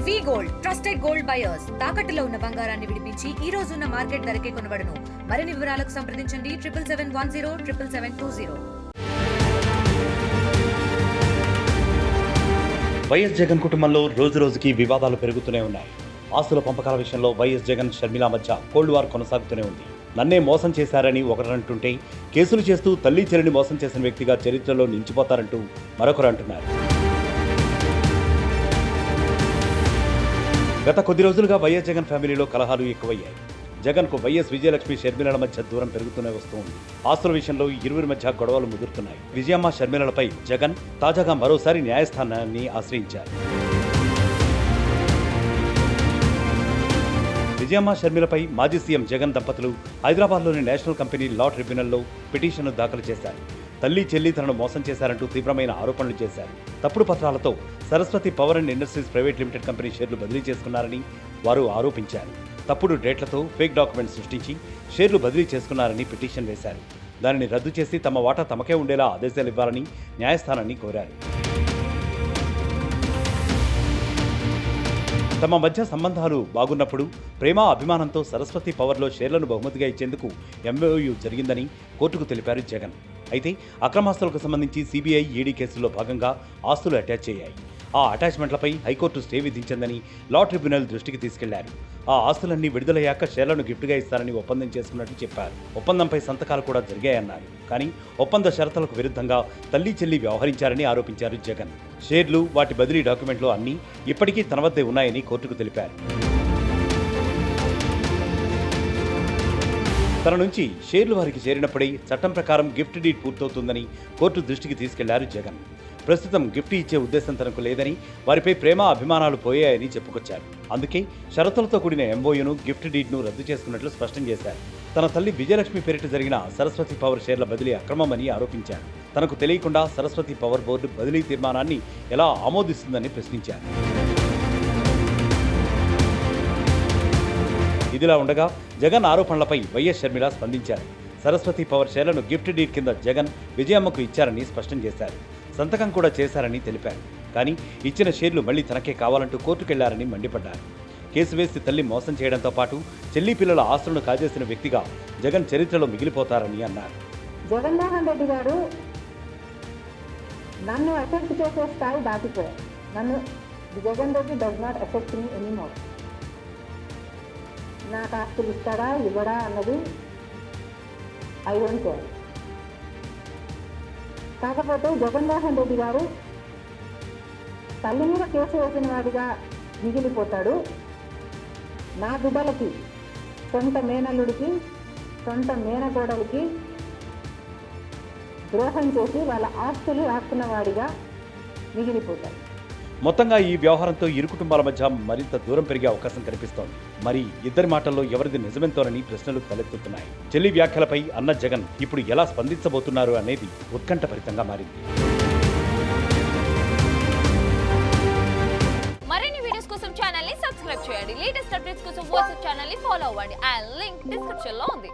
వి gold trusted gold buyers తాకట్టులో ఉన్న బంగారాన్ని విడిపించి ఈ రోజు ఉన్న మార్కెట్ ధరకే కొనబడును. మరిన్ని వివరాలకు సంప్రదించండి 7771077720. వైఎస్ జగన్ కుటుంబంలో రోజు రోజుకి వివాదాలు పెరుగుతూనే ఉన్నాయి. ఆస్తుల పంపకాల విషయంలో వైఎస్ జగన్ షర్మిల మధ్య కోల్డ్ వార్ కొనసాగుతూనే ఉంది. నన్నే మోసం చేశారని ఒకరంటుంటే కేసులు చేస్తూ తల్లి చెల్లిని మోసం చేసిన వ్యక్తిగా చరిత్రలో నిలిచిపోతారంటూ మరొకరు అంటున్నారు. గత కొద్ది రోజులుగా వైఎస్ జగన్ ఫ్యామిలీలో కలహాలు ఎక్కువయ్యాయి. జగన్కు వైఎస్ విజయలక్ష్మి షర్మిలల మధ్య దూరం పెరుగుతూనే వస్తోంది. ఆస్తుల విషయంలో ఇరువురి మధ్య గొడవలు ముదురుతున్నాయి. విజయమ్మ షర్మిలలపై జగన్ తాజాగా మరోసారి న్యాయస్థానాన్ని ఆశ్రయించారు. విజయమ్మ షర్మిలపై మాజీ సీఎం జగన్ దంపతులు హైదరాబాద్లోని నేషనల్ కంపెనీ లా ట్రిబ్యునల్లో పిటిషన్ను దాఖలు చేశారు. తల్లి చెల్లి తనను మోసం చేశారంటూ తీవ్రమైన ఆరోపణలు చేశారు. తప్పుడు పత్రాలతో Saraswati power and industries private limited company షేర్లు బదిలీ చేసుకున్నారని వారు ఆరోపించారు. తప్పుడు డేట్లతో ఫేక్ డాక్యుమెంట్స్ సృష్టించి షేర్లు బదిలీ చేసుకున్నారని పిటిషన్ వేశారు. దానిని రద్దు చేసి తమ వాటా తమకే ఉండేలా ఆదేశాలు ఇవ్వాలని న్యాయస్థానాన్ని కోరారు. తమ మధ్య సంబంధాలు బాగున్నప్పుడు ప్రేమ అభిమానంతో సరస్వతి పవర్లో షేర్లను బహుమతిగా ఇచ్చేందుకు ఎంఓయూ జరిగిందని కోర్టుకు తెలిపారు జగన్. అయితే అక్రమాస్తులకు సంబంధించి సిబిఐ ఈడీ కేసుల్లో భాగంగా ఆస్తులు అటాచ్ అయ్యాయి. ఆ అటాచ్మెంట్లపై హైకోర్టు స్టే విధించిందని లా ట్రిబ్యునల్ దృష్టికి తీసుకెళ్లారు. ఆ ఆస్తులన్నీ విడుదలయ్యాక షేర్లను గిఫ్ట్గా ఇస్తారని ఒప్పందం చేసుకున్నట్టు చెప్పారు. ఒప్పందంపై సంతకాలు కూడా జరిగాయన్నారు. కానీ ఒప్పంద షరతులకు విరుద్ధంగా తల్లి చెల్లి వ్యవహరించారని ఆరోపించారు జగన్. షేర్లు, వాటి బదిలీ డాక్యుమెంట్లు అన్నీ ఇప్పటికీ తన వద్దే ఉన్నాయని కోర్టుకు తెలిపారు. తన నుంచి షేర్లు వారికి చేరినప్పుడే చట్టం ప్రకారం గిఫ్ట్ డీడ్ పూర్తవుతుందని కోర్టు దృష్టికి తీసుకెళ్లారు జగన్. ప్రస్తుతం గిఫ్ట్ ఇచ్చే ఉద్దేశం తనకు లేదని, వారిపై ప్రేమ అభిమానాలు పోయాయని చెప్పుకొచ్చారు. అందుకే షరతులతో కూడిన ఎంఓయూను గిఫ్ట్ డీడ్ను రద్దు చేసుకున్నట్లు స్పష్టం చేశారు. తన తల్లి విజయలక్ష్మి పేరిట జరిగిన సరస్వతి పవర్ షేర్ల బదిలీ అక్రమమని ఆరోపించారు. తనకు తెలియకుండా సరస్వతి పవర్ బోర్డు బదిలీ తీర్మానాన్ని ఎలా ఆమోదిస్తుందని ప్రశ్నించారు. ఇదిలా ఉండగా జగన్ ఆరోపణలపై వైఎస్ షర్మిల స్పందించారు. సరస్వతి పవర్ షేర్లను గిఫ్ట్ డీడ్ కింద జగన్ విజయమ్మకు ఇచ్చారని స్పష్టం చేశారు. సంతకం కూడా చేశారని తెలిపారు. కానీ ఇచ్చిన షేర్లు మళ్లీ తనకే కావాలంటూ కోర్టుకెళ్లారని మండిపడ్డారు. కేసు వేసి తల్లి మోసం చేయడంతో పాటు చెల్లి పిల్లల ఆస్తులను కాజేసిన వ్యక్తిగా జగన్ చరిత్రలో మిగిలిపోతారని అన్నారు. జగన్మోహన్ రెడ్డి గారు నన్ను ఎఫెక్ట్ చేసే స్థాయి దాటిపోయారు. నన్ను Jagan Reddy does not effect me anymore. నాకు ఆస్తులు ఇస్తాడా ఇవ్వడా అన్నది ఐ డోంట్ కేర్. కాకపోతే జగన్మోహన్ రెడ్డి గారు తల్లి మీద కేసు వేసిన వాడిగా మిగిలిపోతాడు. నా బిడ్డలకి, సొంత మేనల్లుడికి, సొంత మేనగోడలకి ద్రోహం చేసి వాళ్ళ ఆస్తులు రాసుకున్న వాడిగా మిగిలిపోతాడు. మొత్తంగా ఈ వ్యవహారంతో ఇరు కుటుంబాల మధ్య మరింత దూరం పెరిగే అవకాశం కనిపిస్తోంది. మరి ఇద్దరి మాటల్లో ఎవరిది నిజమెంతోనని ప్రశ్నలు తలెత్తుతున్నాయి. చెల్లి వ్యాఖ్యలపై అన్న జగన్ ఇప్పుడు ఎలా స్పందించబోతున్నారు అనేది ఉత్కంఠభరితంగా మారింది. మరిన్ని వీడియోస్ కోసం ఛానల్ ని సబ్స్క్రైబ్ చేయండి. లేటెస్ట్ అప్డేట్స్ కోసం వాట్సాప్ ఛానల్ ని ఫాలో అవ్వండి. ఆ లింక్ డిస్క్రిప్షన్ లో ఉంది.